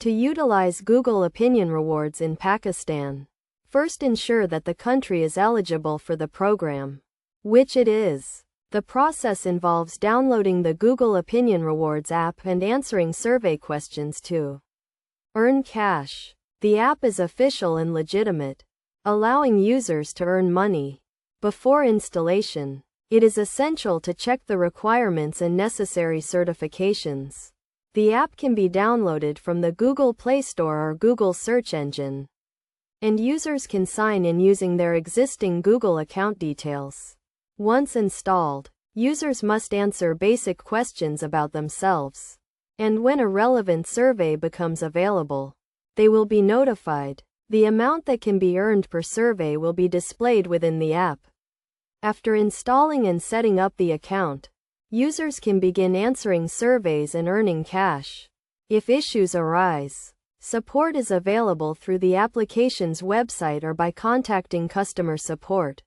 To utilize Google Opinion Rewards in Pakistan, first ensure that the country is eligible for the program, which it is. The process involves downloading the Google Opinion Rewards app and answering survey questions to earn cash. The app is official and legitimate, allowing users to earn money. Before installation, it is essential to check the requirements and necessary certifications. The app can be downloaded from the Google Play Store or Google search engine, and users can sign in using their existing Google account details. Once installed, users must answer basic questions about themselves, and when a relevant survey becomes available, they will be notified. The amount that can be earned per survey will be displayed within the app. After installing and setting up the account, users can begin answering surveys and earning cash. If issues arise, support is available through the application's website or by contacting customer support.